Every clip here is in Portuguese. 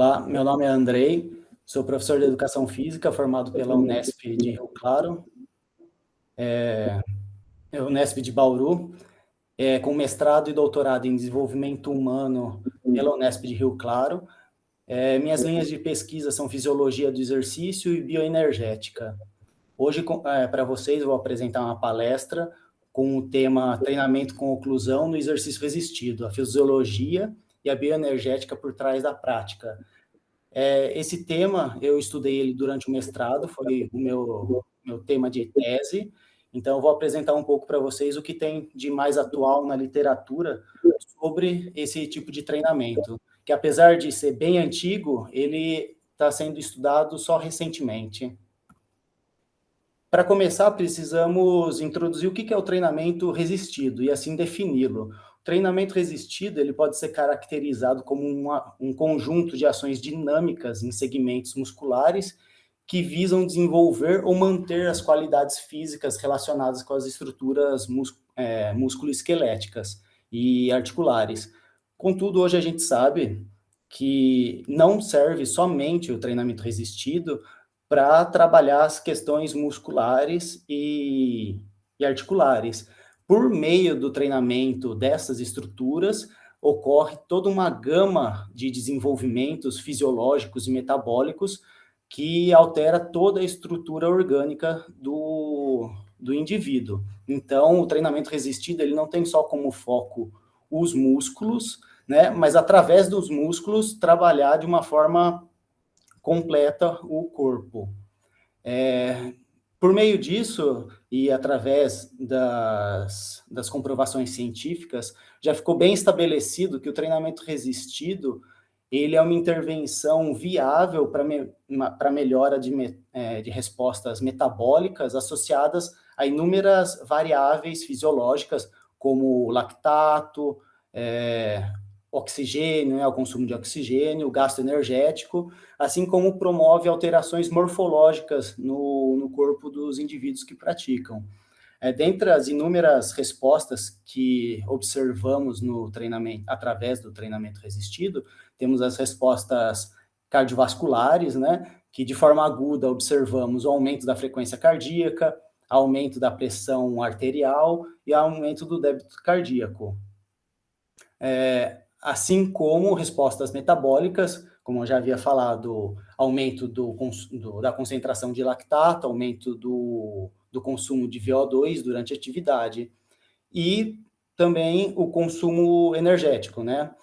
Olá, meu nome é Andrei, sou professor de Educação Física formado pela Unesp de Rio Claro, Unesp de Bauru, com mestrado e doutorado em Desenvolvimento Humano pela Unesp de Rio Claro. Minhas linhas de pesquisa são Fisiologia do Exercício e Bioenergética. Hoje, para vocês, eu vou apresentar uma palestra com o tema Treinamento com Oclusão no Exercício Resistido, a Fisiologia e a Bioenergética por trás da prática. Esse tema, eu estudei ele durante o mestrado, foi o meu tema de tese, então eu vou apresentar um pouco para vocês o que tem de mais atual na literatura sobre esse tipo de treinamento, que apesar de ser bem antigo, ele está sendo estudado só recentemente. Para começar, precisamos introduzir o que é o treinamento resistido e assim defini-lo. O treinamento resistido ele pode ser caracterizado como um conjunto de ações dinâmicas em segmentos musculares que visam desenvolver ou manter as qualidades físicas relacionadas com as estruturas musculoesqueléticas e articulares. Contudo, hoje a gente sabe que não serve somente o treinamento resistido para trabalhar as questões musculares e articulares. Por meio do treinamento dessas estruturas, ocorre toda uma gama de desenvolvimentos fisiológicos e metabólicos que altera toda a estrutura orgânica do indivíduo. Então, o treinamento resistido ele não tem só como foco os músculos, né, mas através dos músculos trabalhar de uma forma completa o corpo. Por meio disso, e através das comprovações científicas, já ficou bem estabelecido que o treinamento resistido ele é uma intervenção viável para melhora de respostas metabólicas associadas a inúmeras variáveis fisiológicas, como lactato, oxigênio, o consumo de oxigênio, gasto energético, assim como promove alterações morfológicas no corpo dos indivíduos que praticam. Dentre as inúmeras respostas que observamos no treinamento, através do treinamento resistido, temos as respostas cardiovasculares, né, que de forma aguda observamos o aumento da frequência cardíaca, aumento da pressão arterial e aumento do débito cardíaco. Assim como respostas metabólicas, como eu já havia falado, aumento da concentração de lactato, aumento do consumo de VO2 durante a atividade, e também o consumo energético, né?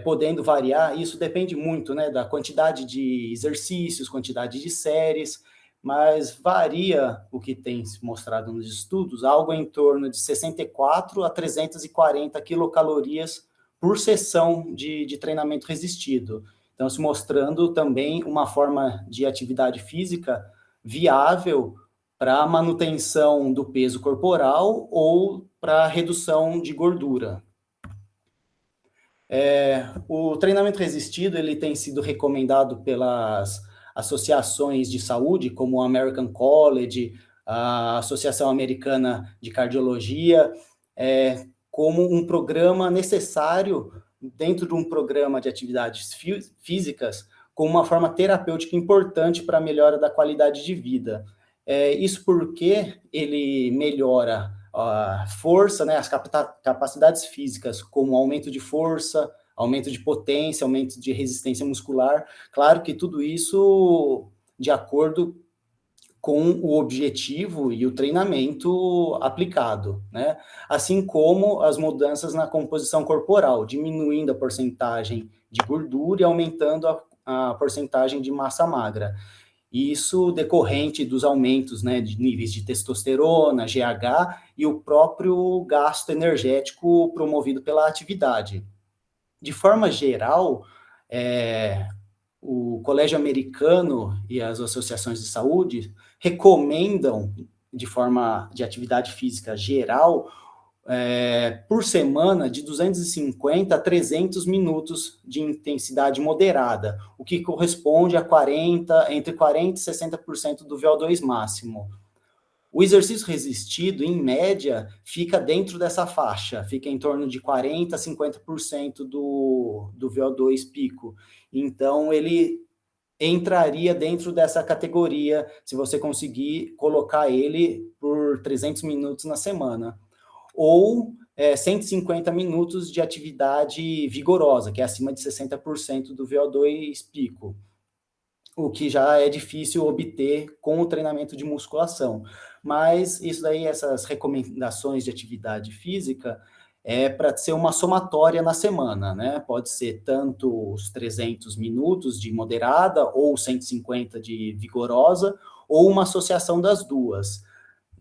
Podendo variar, isso depende muito, né, da quantidade de exercícios, quantidade de séries, mas varia o que tem se mostrado nos estudos, algo em torno de 64 a 340 quilocalorias por sessão de treinamento resistido. Então, se mostrando também uma forma de atividade física viável para a manutenção do peso corporal ou para redução de gordura. O treinamento resistido ele tem sido recomendado pelas associações de saúde, como a American College, a Associação Americana de Cardiologia, como um programa necessário dentro de um programa de atividades físicas, como uma forma terapêutica importante para a melhora da qualidade de vida. Isso porque ele melhora a força, né, as capacidades físicas, como aumento de força, aumento de potência, aumento de resistência muscular. Claro que tudo isso de acordo com o objetivo e o treinamento aplicado, né? Assim como as mudanças na composição corporal, diminuindo a porcentagem de gordura e aumentando a porcentagem de massa magra. Isso decorrente dos aumentos, né, de níveis de testosterona, GH e o próprio gasto energético promovido pela atividade. De forma geral, o Colégio Americano e as associações de saúde recomendam, de forma de atividade física geral, por semana, de 250 a 300 minutos de intensidade moderada, o que corresponde a entre 40% e 60% do VO2 máximo. O exercício resistido, em média, fica dentro dessa faixa, fica em torno de 40% a 50% do VO2 pico. Então, ele entraria dentro dessa categoria, se você conseguir colocar ele por 300 minutos na semana. Ou 150 minutos de atividade vigorosa, que é acima de 60% do VO2 pico, o que já é difícil obter com o treinamento de musculação. Mas isso daí, essas recomendações de atividade física, é para ser uma somatória na semana, né? Pode ser tanto os 300 minutos de moderada, ou 150 de vigorosa, ou uma associação das duas.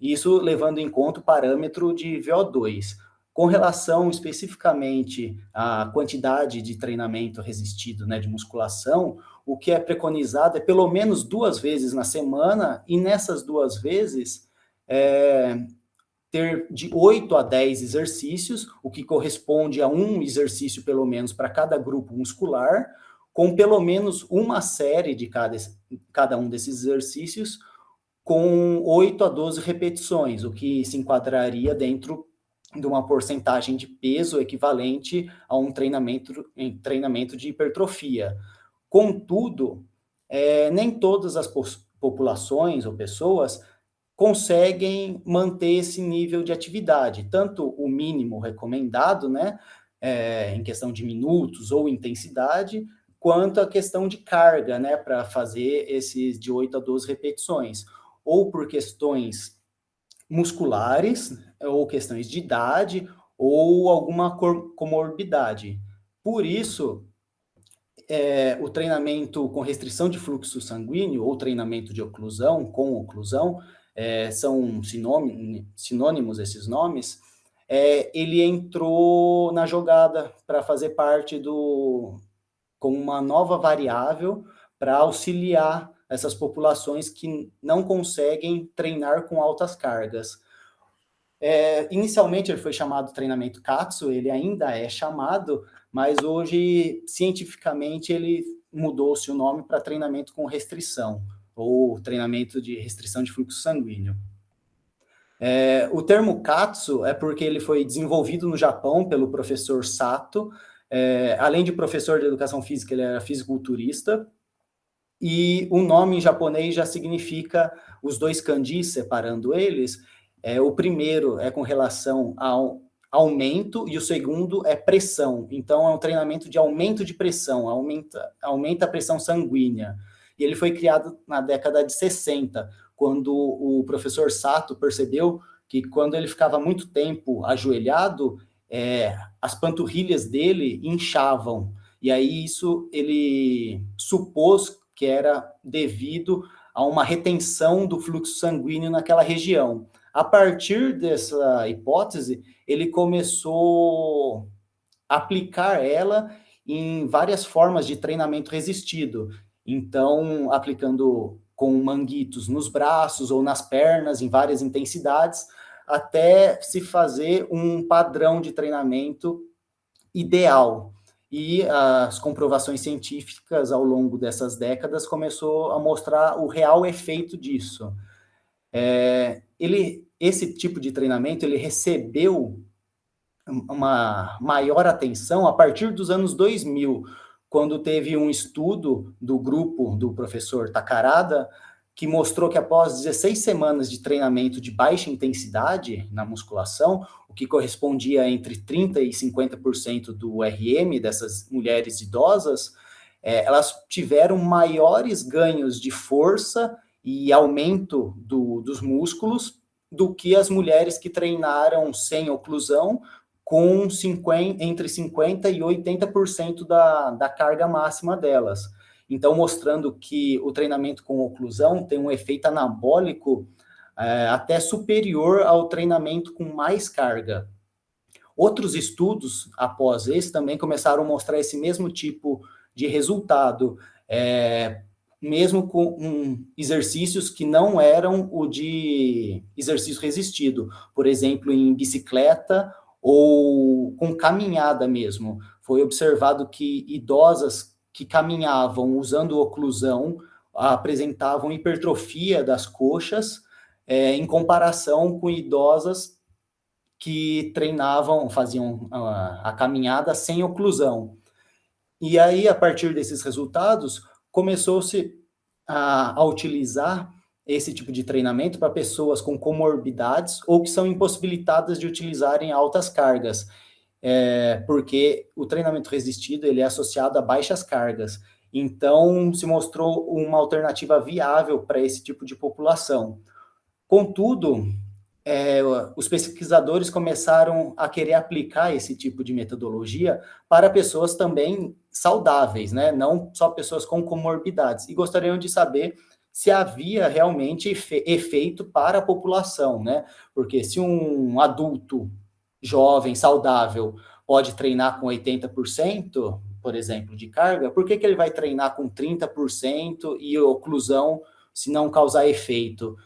Isso levando em conta o parâmetro de VO2. Com relação especificamente à quantidade de treinamento resistido, né, de musculação, o que é preconizado é pelo menos 2 vezes na semana, e nessas 2 vezes, ter de 8 a 10 exercícios, o que corresponde a um exercício pelo menos para cada grupo muscular, com pelo menos uma série de cada um desses exercícios, com 8 a 12 repetições, o que se enquadraria dentro de uma porcentagem de peso equivalente a um treinamento de hipertrofia. Contudo, nem todas as populações ou pessoas conseguem manter esse nível de atividade, tanto o mínimo recomendado, né, em questão de minutos ou intensidade, quanto a questão de carga, né, para fazer esses de 8 a 12 repetições, ou por questões musculares, ou questões de idade, ou alguma comorbidade. Por isso, o treinamento com restrição de fluxo sanguíneo, ou treinamento de oclusão, com oclusão, são sinônimos esses nomes, ele entrou na jogada para fazer parte com uma nova variável para auxiliar essas populações que não conseguem treinar com altas cargas. Inicialmente ele foi chamado treinamento Katsu, ele ainda é chamado, mas hoje, cientificamente, ele mudou-se o nome para treinamento com restrição, ou treinamento de restrição de fluxo sanguíneo. O termo Katsu é porque ele foi desenvolvido no Japão pelo professor Sato. Além de professor de educação física, ele era fisiculturista, e o nome em japonês já significa os 2 kanjis, separando eles. O primeiro é com relação ao aumento, e o segundo é pressão. Então, é um treinamento de aumento de pressão, aumenta a pressão sanguínea. E ele foi criado na década de 60, quando o professor Sato percebeu que quando ele ficava muito tempo ajoelhado, as panturrilhas dele inchavam. E aí isso ele supôs que era devido a uma retenção do fluxo sanguíneo naquela região. A partir dessa hipótese, ele começou a aplicar ela em várias formas de treinamento resistido. Então, aplicando com manguitos nos braços ou nas pernas, em várias intensidades, até se fazer um padrão de treinamento ideal. E as comprovações científicas ao longo dessas décadas começou a mostrar o real efeito disso. Esse tipo de treinamento ele recebeu uma maior atenção a partir dos anos 2000, quando teve um estudo do grupo do professor Takarada, que mostrou que após 16 semanas de treinamento de baixa intensidade na musculação, o que correspondia entre 30% e 50% do RM dessas mulheres idosas, elas tiveram maiores ganhos de força e aumento dos músculos do que as mulheres que treinaram sem oclusão, com entre 50% e 80% da carga máxima delas. Então, mostrando que o treinamento com oclusão tem um efeito anabólico até superior ao treinamento com mais carga. Outros estudos, após esse, também começaram a mostrar esse mesmo tipo de resultado, mesmo com exercícios que não eram o de exercício resistido, por exemplo, em bicicleta ou com caminhada mesmo. Foi observado que idosas que caminhavam usando oclusão apresentavam hipertrofia das coxas, em comparação com idosas que treinavam, faziam a caminhada sem oclusão. E aí, a partir desses resultados, começou-se a utilizar esse tipo de treinamento para pessoas com comorbidades ou que são impossibilitadas de utilizarem altas cargas, porque o treinamento resistido ele é associado a baixas cargas. Então, se mostrou uma alternativa viável para esse tipo de população. Contudo, os pesquisadores começaram a querer aplicar esse tipo de metodologia para pessoas também saudáveis, né? Não só pessoas com comorbidades. E gostariam de saber se havia realmente efeito para a população, né? Porque se um adulto jovem, saudável, pode treinar com 80%, por exemplo, de carga, por que ele vai treinar com 30% e oclusão se não causar efeito,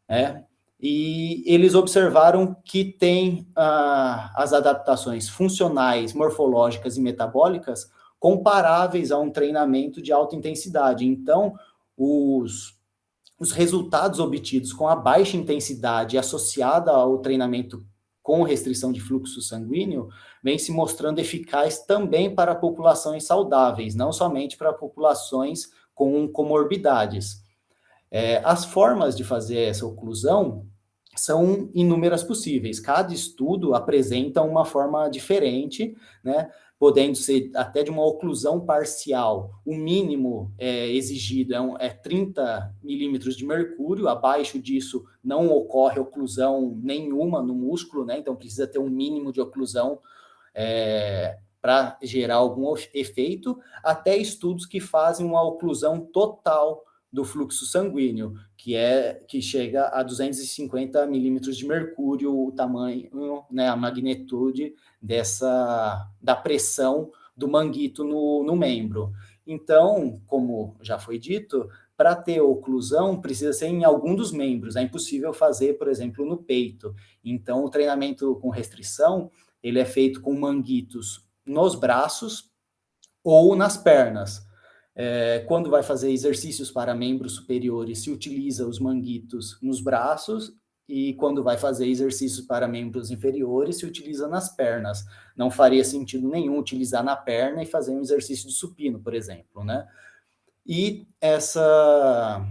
né? E eles observaram que tem as adaptações funcionais, morfológicas e metabólicas comparáveis a um treinamento de alta intensidade. Então, os resultados obtidos com a baixa intensidade associada ao treinamento com restrição de fluxo sanguíneo vem se mostrando eficaz também para populações saudáveis, não somente para populações com comorbidades. As formas de fazer essa oclusão são inúmeras possíveis. Cada estudo apresenta uma forma diferente, né? Podendo ser até de uma oclusão parcial. O mínimo exigido é 30 milímetros de mercúrio, abaixo disso não ocorre oclusão nenhuma no músculo, né? Então precisa ter um mínimo de oclusão para gerar algum efeito, até estudos que fazem uma oclusão total do fluxo sanguíneo, que chega a 250 milímetros de mercúrio, o tamanho, né, a magnitude da pressão do manguito no membro. Então, como já foi dito, para ter oclusão precisa ser em algum dos membros, é impossível fazer, por exemplo, no peito. Então, o treinamento com restrição, ele é feito com manguitos nos braços ou nas pernas. Quando vai fazer exercícios para membros superiores, se utiliza os manguitos nos braços, e quando vai fazer exercícios para membros inferiores, se utiliza nas pernas. Não faria sentido nenhum utilizar na perna e fazer um exercício de supino, por exemplo, né? E essa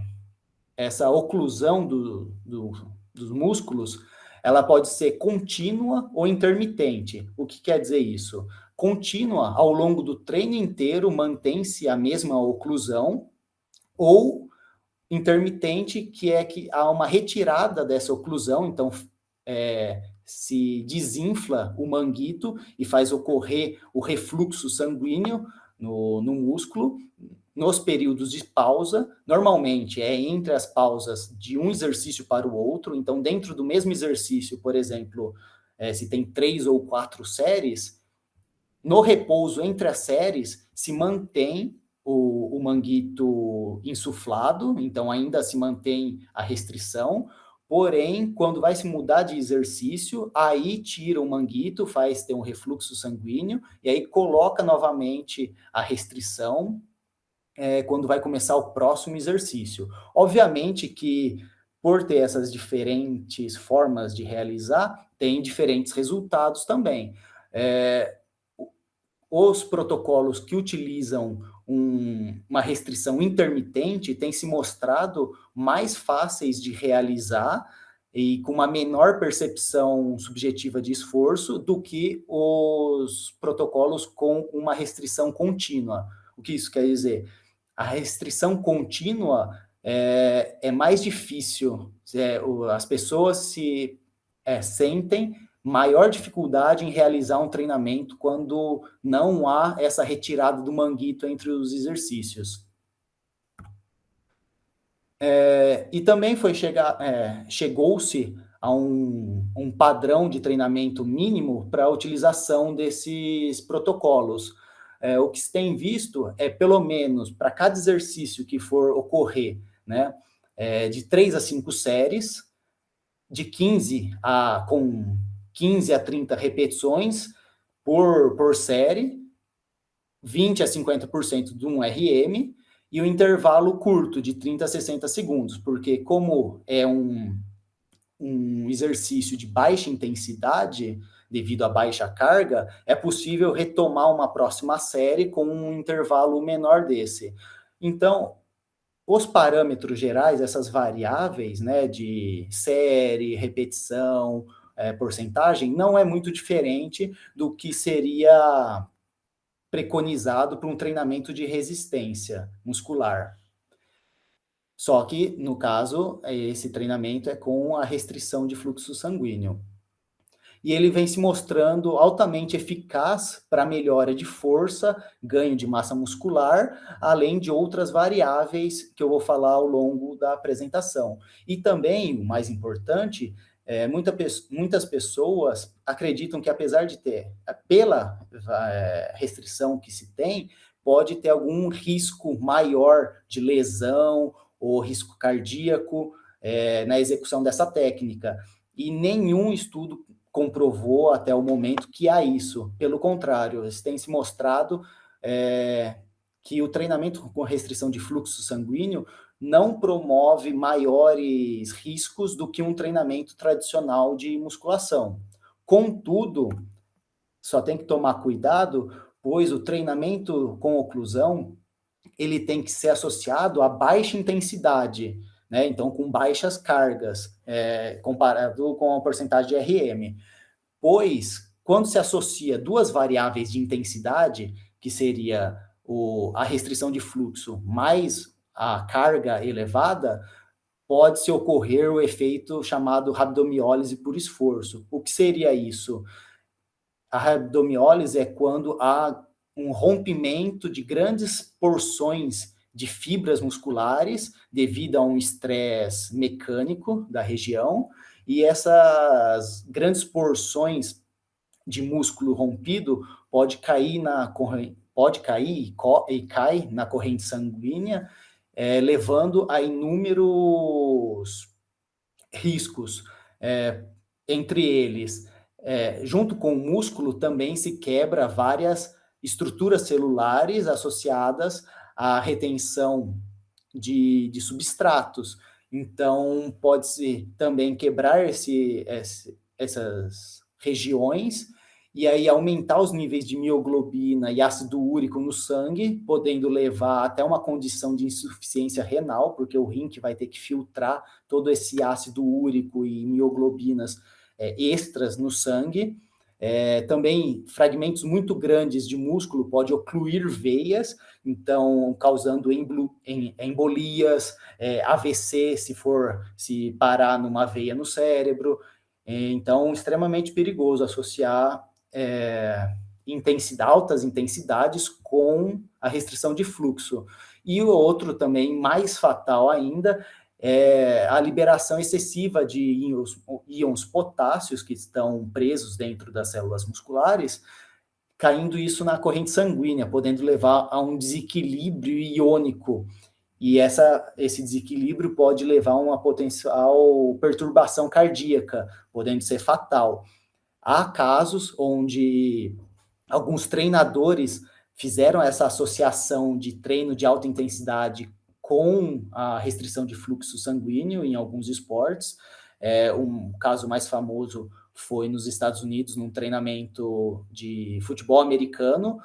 oclusão dos músculos, ela pode ser contínua ou intermitente. O que quer dizer isso? Contínua, ao longo do treino inteiro, mantém-se a mesma oclusão, ou intermitente, que é que há uma retirada dessa oclusão, então se desinfla o manguito e faz ocorrer o refluxo sanguíneo no músculo, nos períodos de pausa, normalmente é entre as pausas de um exercício para o outro, então dentro do mesmo exercício, por exemplo, se tem 3 ou 4 séries, no repouso entre as séries se mantém o manguito insuflado, então ainda se mantém a restrição, porém, quando vai se mudar de exercício, aí tira o manguito, faz ter um refluxo sanguíneo, e aí coloca novamente a restrição, quando vai começar o próximo exercício. Obviamente que, por ter essas diferentes formas de realizar, tem diferentes resultados também. Os protocolos que utilizam uma restrição intermitente têm se mostrado mais fáceis de realizar e com uma menor percepção subjetiva de esforço do que os protocolos com uma restrição contínua. O que isso quer dizer? A restrição contínua é mais difícil, as pessoas sentem maior dificuldade em realizar um treinamento quando não há essa retirada do manguito entre os exercícios. E também chegou-se a um padrão de treinamento mínimo para a utilização desses protocolos. O que se tem visto é, pelo menos, para cada exercício que for ocorrer, né, de 3 a 5 séries, de 15 a 30 repetições por série, 20 a 50% de um RM, e o intervalo curto, de 30 a 60 segundos, porque como é exercício de baixa intensidade, devido à baixa carga, é possível retomar uma próxima série com um intervalo menor desse. Então, os parâmetros gerais, essas variáveis, né, de série, repetição, porcentagem, não é muito diferente do que seria preconizado para um treinamento de resistência muscular. Só que, no caso, esse treinamento é com a restrição de fluxo sanguíneo. E ele vem se mostrando altamente eficaz para melhora de força, ganho de massa muscular, além de outras variáveis que eu vou falar ao longo da apresentação. E também, o mais importante, muitas pessoas acreditam que, apesar de ter, pela restrição que se tem, pode ter algum risco maior de lesão ou risco cardíaco na execução dessa técnica. E nenhum estudo comprovou até o momento que há isso. Pelo contrário, eles têm se mostrado que o treinamento com restrição de fluxo sanguíneo não promove maiores riscos do que um treinamento tradicional de musculação. Contudo, só tem que tomar cuidado, pois o treinamento com oclusão, ele tem que ser associado a baixa intensidade, né? Então, com baixas cargas, comparado com a porcentagem de RM. Pois, quando se associa duas variáveis de intensidade, que seria a restrição de fluxo mais a carga elevada, pode-se ocorrer o efeito chamado rabdomiólise por esforço. O que seria isso? A rabdomiólise é quando há um rompimento de grandes porções de fibras musculares devido a um estresse mecânico da região, e essas grandes porções de músculo rompido pode cair e cai na corrente sanguínea, levando a inúmeros riscos, entre eles, junto com o músculo também se quebra várias estruturas celulares associadas à retenção de substratos. Então, pode-se também quebrar essas regiões e aí aumentar os níveis de mioglobina e ácido úrico no sangue, podendo levar até uma condição de insuficiência renal, porque o rim que vai ter que filtrar todo esse ácido úrico e mioglobinas extras no sangue. Também fragmentos muito grandes de músculo pode ocluir veias, então causando embolias, AVC se parar numa veia no cérebro. Então, extremamente perigoso associar altas intensidades com a restrição de fluxo. E o outro também, mais fatal ainda, é a liberação excessiva de íons potássios que estão presos dentro das células musculares, caindo isso na corrente sanguínea, podendo levar a um desequilíbrio iônico. E esse desequilíbrio pode levar a uma potencial perturbação cardíaca, podendo ser fatal. Há casos onde alguns treinadores fizeram essa associação de treino de alta intensidade com a restrição de fluxo sanguíneo em alguns esportes. Um caso mais famoso foi nos Estados Unidos, num treinamento de futebol americano,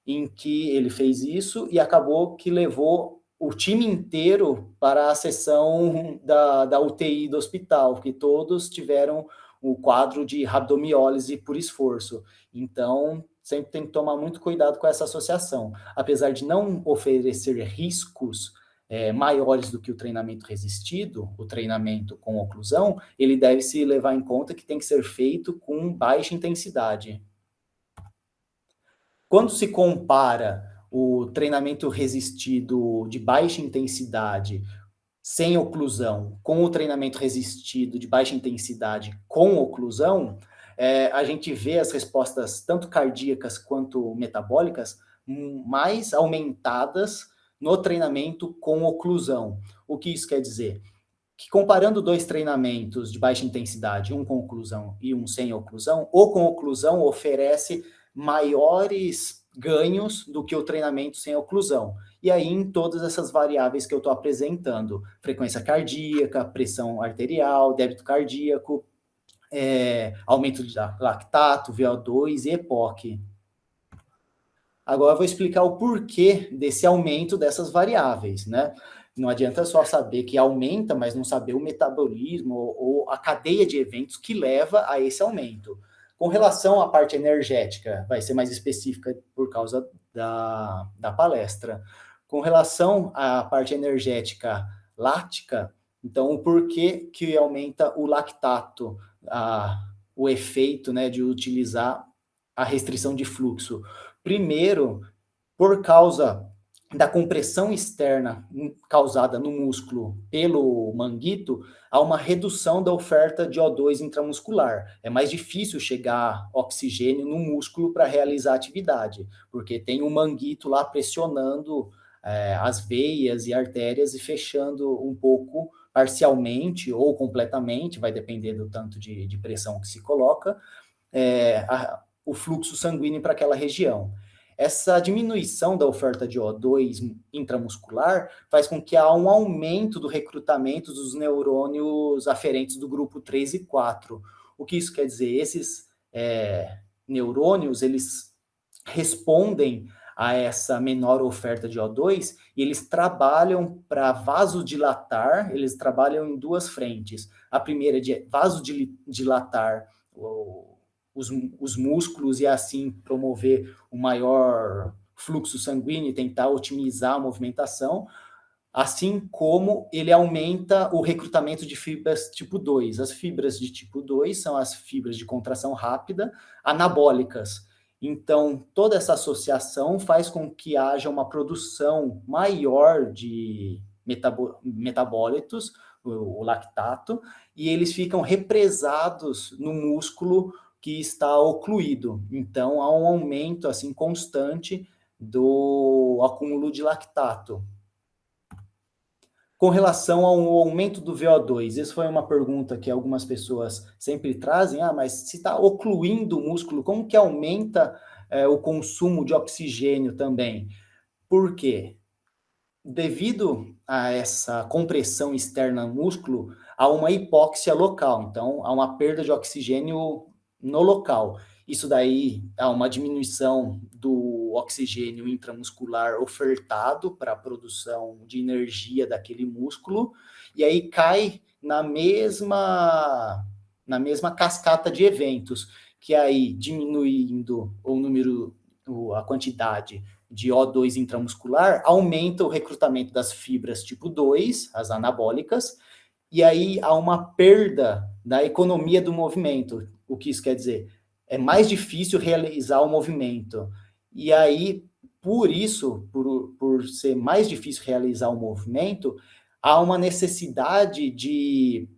em que ele fez isso e acabou que levou o time inteiro para a sessão da UTI do hospital, porque todos tiveram o quadro de rabdomiólise por esforço. Então, sempre tem que tomar muito cuidado com essa associação. Apesar de não oferecer riscos maiores do que o treinamento resistido, o treinamento com oclusão, ele deve se levar em conta que tem que ser feito com baixa intensidade. Quando se compara o treinamento resistido de baixa intensidade sem oclusão com o treinamento resistido de baixa intensidade com oclusão, a gente vê as respostas tanto cardíacas quanto metabólicas mais aumentadas no treinamento com oclusão. O que isso quer dizer? Que comparando dois treinamentos de baixa intensidade, um com oclusão e um sem oclusão, o com oclusão oferece maiores ganhos do que o treinamento sem oclusão. E aí, em todas essas variáveis que eu estou apresentando, frequência cardíaca, pressão arterial, débito cardíaco, aumento de lactato, VO2 e EPOC. Agora eu vou explicar o porquê desse aumento dessas variáveis, né? Não adianta só saber que aumenta, mas não saber o metabolismo ou a cadeia de eventos que leva a esse aumento. Com relação à parte energética, vai ser mais específica por causa da palestra. Com relação à parte energética láctica, então o porquê que aumenta o lactato, o efeito, né, de utilizar a restrição de fluxo? Primeiro, por causa da compressão externa causada no músculo pelo manguito, há uma redução da oferta de O2 intramuscular. É mais difícil chegar oxigênio no músculo para realizar a atividade, porque tem um manguito lá pressionando as veias e artérias e fechando um pouco parcialmente ou completamente, vai depender do tanto de pressão que se coloca, o fluxo sanguíneo para aquela região. Essa diminuição da oferta de O2 intramuscular faz com que há um aumento do recrutamento dos neurônios aferentes do grupo 3 e 4. O que isso quer dizer? Esses neurônios, eles respondem a essa menor oferta de O2 e eles trabalham para vasodilatar, eles trabalham em duas frentes. A primeira é de vasodilatar os músculos e assim promover o maior fluxo sanguíneo e tentar otimizar a movimentação, assim como ele aumenta o recrutamento de fibras tipo 2. As fibras de tipo 2 são as fibras de contração rápida, anabólicas. Então, toda essa associação faz com que haja uma produção maior de metabólitos, o lactato, e eles ficam represados no músculo que está ocluído. Então, há um aumento assim constante do acúmulo de lactato. Com relação ao aumento do VO2, essa foi uma pergunta que algumas pessoas sempre trazem, mas se está ocluindo o músculo, como que aumenta o consumo de oxigênio também? Por quê? Devido a essa compressão externa no músculo, há uma hipóxia local, então há uma perda de oxigênio no local. Isso daí há uma diminuição do oxigênio intramuscular ofertado para a produção de energia daquele músculo, e aí cai na mesma cascata de eventos, que aí diminuindo o número, a quantidade de O2 intramuscular, aumenta o recrutamento das fibras tipo 2, as anabólicas, e aí há uma perda da economia do movimento. O que isso quer dizer? É mais difícil realizar o movimento. E aí, por isso, por ser mais difícil realizar o movimento, há uma necessidade de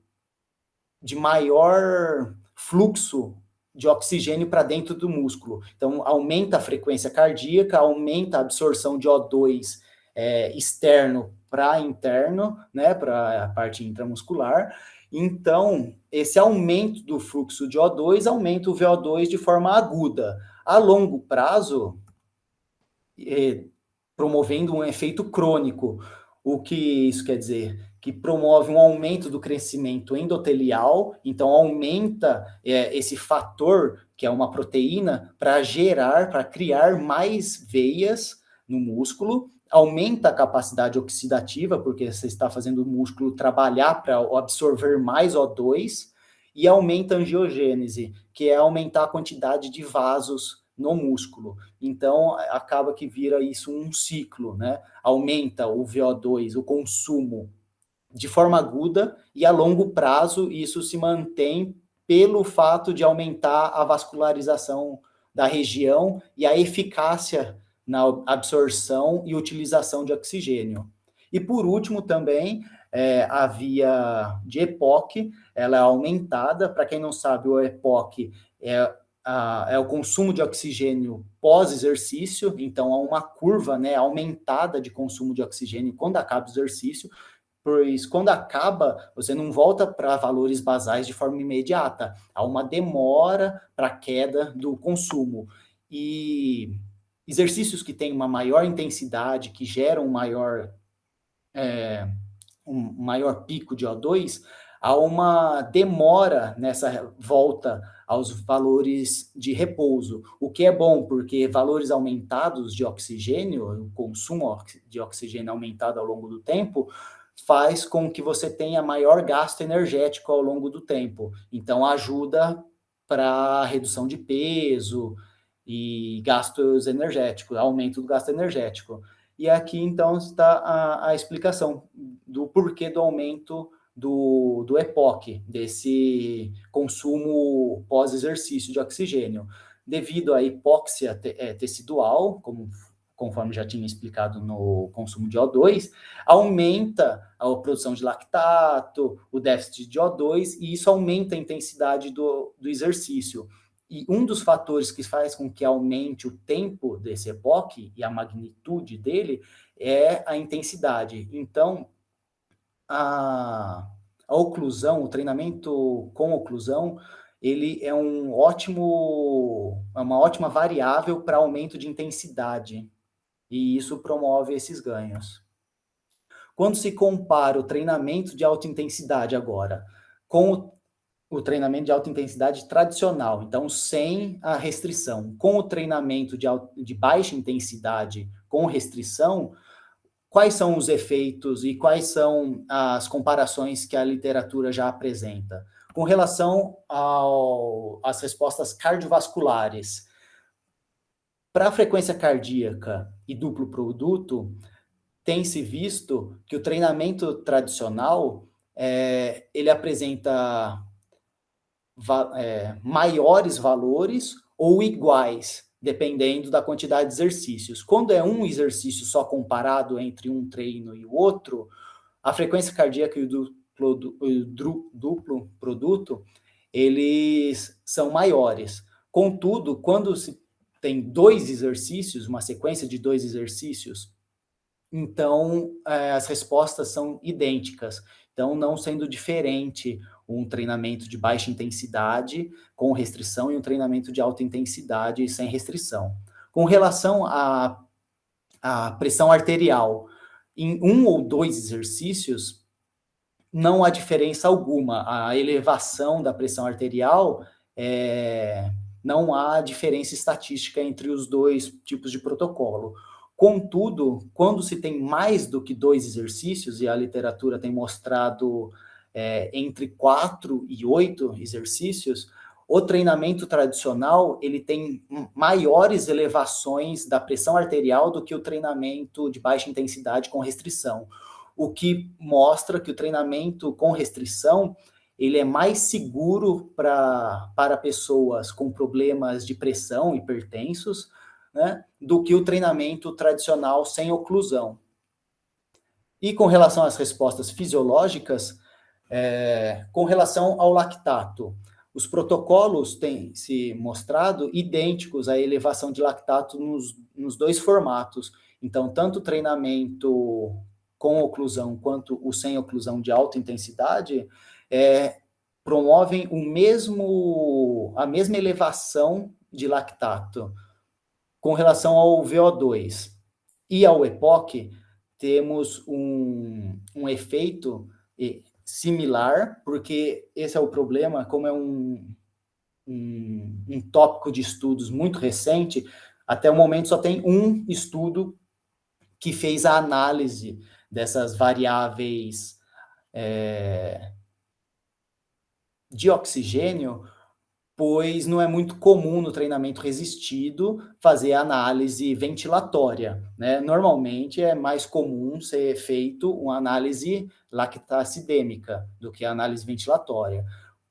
maior fluxo de oxigênio para dentro do músculo. Então, aumenta a frequência cardíaca, aumenta a absorção de O2 externo para interno, né, para a parte intramuscular. Então, esse aumento do fluxo de O2 aumenta o VO2 de forma aguda. A longo prazo, promovendo um efeito crônico. O que isso quer dizer? Que promove um aumento do crescimento endotelial, então aumenta esse fator, que é uma proteína, para criar mais veias no músculo, aumenta a capacidade oxidativa, porque você está fazendo o músculo trabalhar para absorver mais O2, e aumenta a angiogênese, que é aumentar a quantidade de vasos no músculo. Então, acaba que vira isso um ciclo, né? Aumenta o VO2, o consumo, de forma aguda, e a longo prazo isso se mantém pelo fato de aumentar a vascularização da região e a eficácia na absorção e utilização de oxigênio. E por último também, a via de EPOC, ela é aumentada. Para quem não sabe, o EPOC é o consumo de oxigênio pós-exercício, então há uma curva, né, aumentada de consumo de oxigênio quando acaba o exercício, pois quando acaba, você não volta para valores basais de forma imediata, há uma demora para a queda do consumo. E exercícios que têm uma maior intensidade, que geram um maior pico de O2, há uma demora nessa volta aos valores de repouso, o que é bom, porque valores aumentados de oxigênio, o consumo de oxigênio aumentado ao longo do tempo, faz com que você tenha maior gasto energético ao longo do tempo. Então, ajuda para redução de peso e gastos energéticos, aumento do gasto energético. E aqui, então, está a explicação do porquê do aumento do EPOC, desse consumo pós-exercício de oxigênio. Devido à hipóxia tecidual, conforme já tinha explicado no consumo de O2, aumenta a produção de lactato, o déficit de O2, e isso aumenta a intensidade do exercício. E um dos fatores que faz com que aumente o tempo desse EPOC e a magnitude dele é a intensidade. Então, a oclusão, o treinamento com oclusão, ele é uma ótima variável para aumento de intensidade, e isso promove esses ganhos. Quando se compara o treinamento de alta intensidade agora com o treinamento de alta intensidade tradicional, então sem a restrição, com o treinamento de baixa intensidade com restrição, quais são os efeitos e quais são as comparações que a literatura já apresenta? Com relação às respostas cardiovasculares, para a frequência cardíaca e duplo produto, tem-se visto que o treinamento tradicional ele apresenta maiores valores ou iguais, dependendo da quantidade de exercícios. Quando é um exercício só comparado entre um treino e o outro, a frequência cardíaca e o duplo produto, eles são maiores. Contudo, quando se tem dois exercícios, uma sequência de dois exercícios, então as respostas são idênticas. Então, não sendo diferente um treinamento de baixa intensidade com restrição e um treinamento de alta intensidade sem restrição. Com relação à pressão arterial, em um ou dois exercícios, não há diferença alguma. A elevação da pressão arterial, não há diferença estatística entre os dois tipos de protocolo. Contudo, quando se tem mais do que dois exercícios, e a literatura tem mostrado entre 4 e 8 exercícios, o treinamento tradicional ele tem maiores elevações da pressão arterial do que o treinamento de baixa intensidade com restrição, o que mostra que o treinamento com restrição ele é mais seguro para pessoas com problemas de pressão, hipertensos, né, do que o treinamento tradicional sem oclusão. E com relação às respostas fisiológicas, com relação ao lactato, os protocolos têm se mostrado idênticos à elevação de lactato nos dois formatos. Então, tanto o treinamento com oclusão quanto o sem oclusão de alta intensidade promovem a mesma elevação de lactato. Com relação ao VO2 e ao EPOC, temos um efeito similar, porque esse é o problema, como é um tópico de estudos muito recente, até o momento só tem um estudo que fez a análise dessas variáveis de oxigênio, pois não é muito comum no treinamento resistido fazer análise ventilatória, né? Normalmente é mais comum ser feito uma análise lactacidêmica do que a análise ventilatória.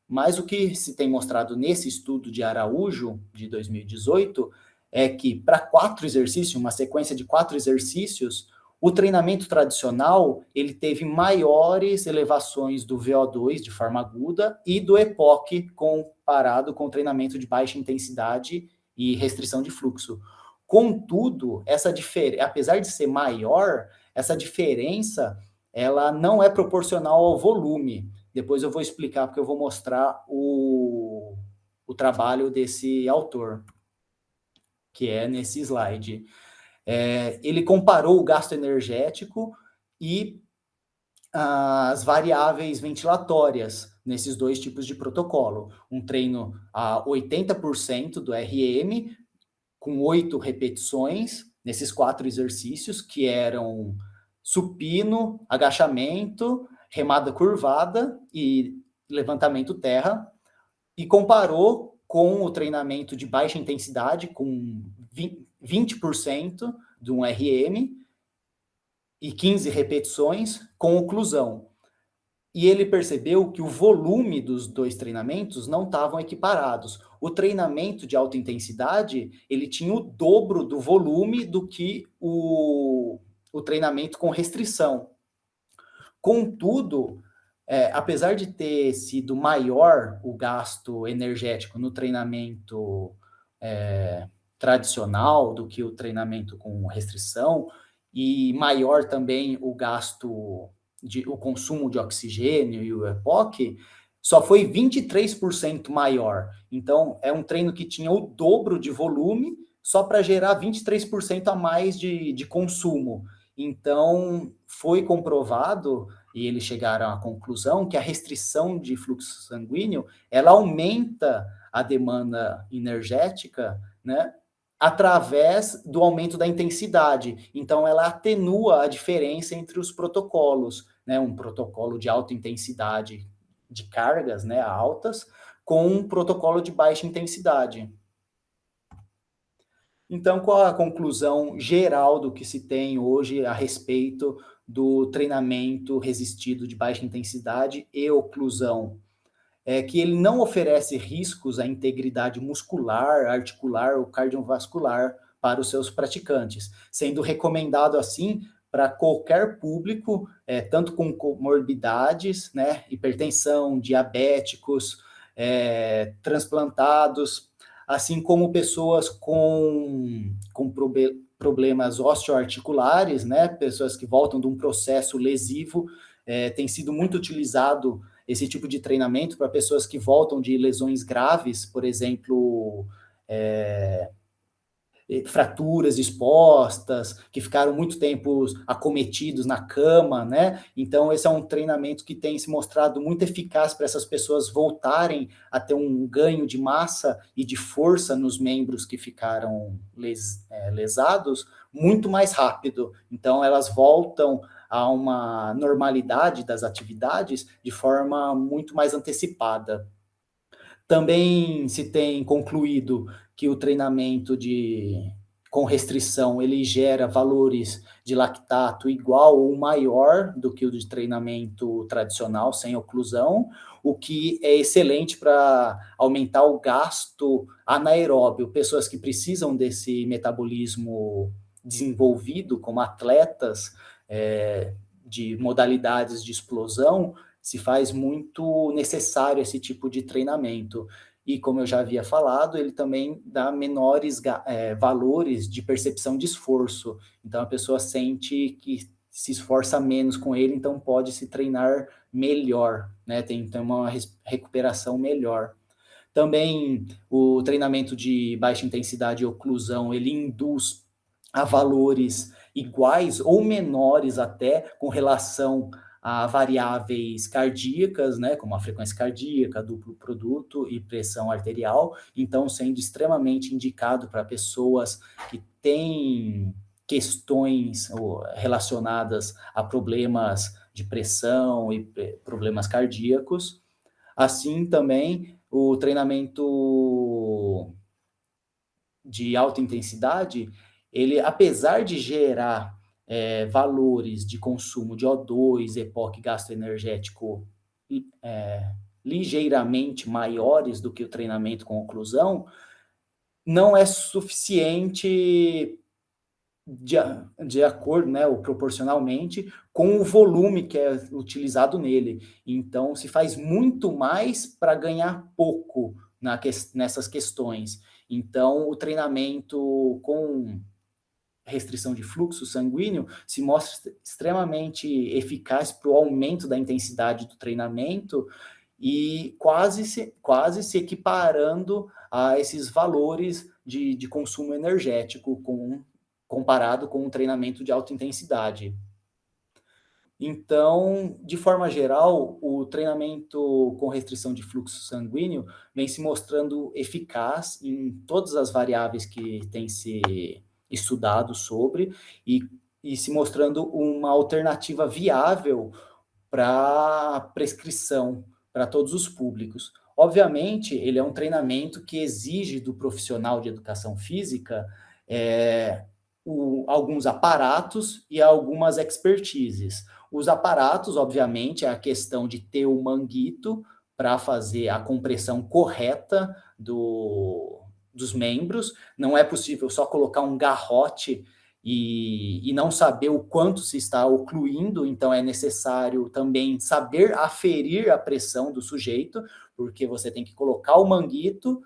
Mas o que se tem mostrado nesse estudo de Araújo, de 2018, é que para 4 exercícios, uma sequência de 4 exercícios, o treinamento tradicional, ele teve maiores elevações do VO2 de forma aguda e do EPOC comparado com o treinamento de baixa intensidade e restrição de fluxo. Contudo, apesar de ser maior, essa diferença, ela não é proporcional ao volume. Depois eu vou explicar, porque eu vou mostrar o trabalho desse autor, que é nesse slide. Ele comparou o gasto energético e as variáveis ventilatórias nesses dois tipos de protocolo. Um treino a 80% do RM, com 8 repetições, nesses 4 exercícios, que eram supino, agachamento, remada curvada e levantamento terra, e comparou com o treinamento de baixa intensidade, com 20% de um RM e 15 repetições, com oclusão. E ele percebeu que o volume dos dois treinamentos não estavam equiparados. O treinamento de alta intensidade, ele tinha o dobro do volume do que o treinamento com restrição. Contudo, apesar de ter sido maior o gasto energético no treinamento tradicional do que o treinamento com restrição, e maior também o gasto, o consumo de oxigênio e o EPOC, só foi 23% maior. Então, é um treino que tinha o dobro de volume, só para gerar 23% a mais de consumo. Então, foi comprovado, e eles chegaram à conclusão, que a restrição de fluxo sanguíneo, ela aumenta a demanda energética, né, através do aumento da intensidade. Então, ela atenua a diferença entre os protocolos, né, um protocolo de alta intensidade de cargas, né, altas, com um protocolo de baixa intensidade. Então, qual a conclusão geral do que se tem hoje a respeito do treinamento resistido de baixa intensidade e oclusão? É que ele não oferece riscos à integridade muscular, articular ou cardiovascular para os seus praticantes, sendo recomendado assim para qualquer público, tanto com comorbidades, né, hipertensão, diabéticos, transplantados, assim como pessoas com problemas osteoarticulares, né, pessoas que voltam de um processo lesivo, tem sido muito utilizado esse tipo de treinamento para pessoas que voltam de lesões graves, por exemplo, fraturas expostas, que ficaram muito tempo acometidos na cama, né? Então, esse é um treinamento que tem se mostrado muito eficaz para essas pessoas voltarem a ter um ganho de massa e de força nos membros que ficaram lesados muito mais rápido. Então, elas voltam a uma normalidade das atividades de forma muito mais antecipada. Também se tem concluído que o treinamento com restrição ele gera valores de lactato igual ou maior do que o de treinamento tradicional sem oclusão, o que é excelente para aumentar o gasto anaeróbio. Pessoas que precisam desse metabolismo desenvolvido, como atletas de modalidades de explosão, se faz muito necessário esse tipo de treinamento. E, como eu já havia falado, ele também dá menores valores de percepção de esforço. Então, a pessoa sente que se esforça menos com ele, então pode se treinar melhor, né? Tem uma recuperação melhor. Também o treinamento de baixa intensidade e oclusão, ele induz a valores iguais ou menores até com relação a variáveis cardíacas, né, como a frequência cardíaca, duplo produto e pressão arterial, então sendo extremamente indicado para pessoas que têm questões relacionadas a problemas de pressão e problemas cardíacos. Assim também o treinamento de alta intensidade, ele, apesar de gerar valores de consumo de O2, EPOC, gasto energético ligeiramente maiores do que o treinamento com oclusão, não é suficiente de acordo, né, ou proporcionalmente, com o volume que é utilizado nele. Então, se faz muito mais para ganhar pouco nessas questões. Então, o treinamento com restrição de fluxo sanguíneo se mostra extremamente eficaz para o aumento da intensidade do treinamento e quase se equiparando a esses valores de consumo energético comparado com um treinamento de alta intensidade. Então, de forma geral, o treinamento com restrição de fluxo sanguíneo vem se mostrando eficaz em todas as variáveis que tem se estudado sobre e, e se mostrando uma alternativa viável para prescrição para todos os públicos. Obviamente, ele é um treinamento que exige do profissional de educação física alguns aparatos e algumas expertises. Os aparatos, obviamente, é a questão de ter o manguito para fazer a compressão correta dos membros. Não é possível só colocar um garrote e não saber o quanto se está ocluindo, então é necessário também saber aferir a pressão do sujeito, porque você tem que colocar o manguito,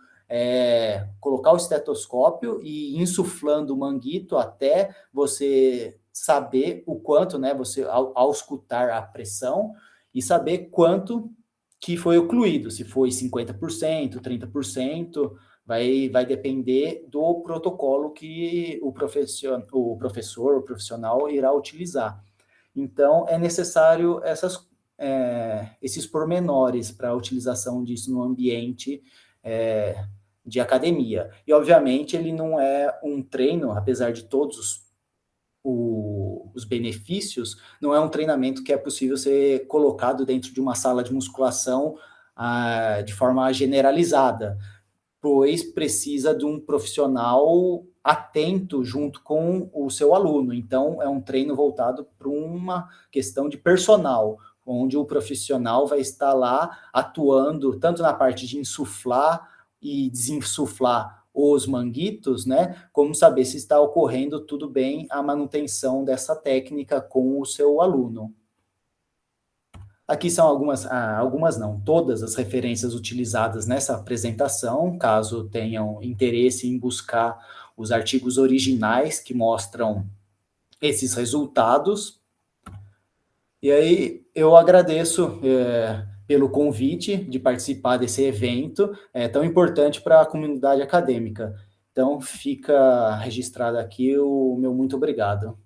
colocar o estetoscópio e ir insuflando o manguito até você saber o quanto, né, você ao escutar a pressão e saber quanto que foi ocluído, se foi 50%, 30%, vai depender do protocolo que o professor, o profissional irá utilizar. Então, é necessário esses pormenores para a utilização disso no ambiente de academia. E, obviamente, ele não é um treino, apesar de todos os benefícios, não é um treinamento que é possível ser colocado dentro de uma sala de musculação de forma generalizada, pois precisa de um profissional atento junto com o seu aluno. Então, é um treino voltado para uma questão de personal, onde o profissional vai estar lá atuando tanto na parte de insuflar e desinsuflar os manguitos, né, como saber se está ocorrendo tudo bem a manutenção dessa técnica com o seu aluno. Aqui são algumas não, todas as referências utilizadas nessa apresentação, caso tenham interesse em buscar os artigos originais que mostram esses resultados. E aí eu agradeço pelo convite de participar desse evento tão importante para a comunidade acadêmica. Então fica registrado aqui o meu muito obrigado.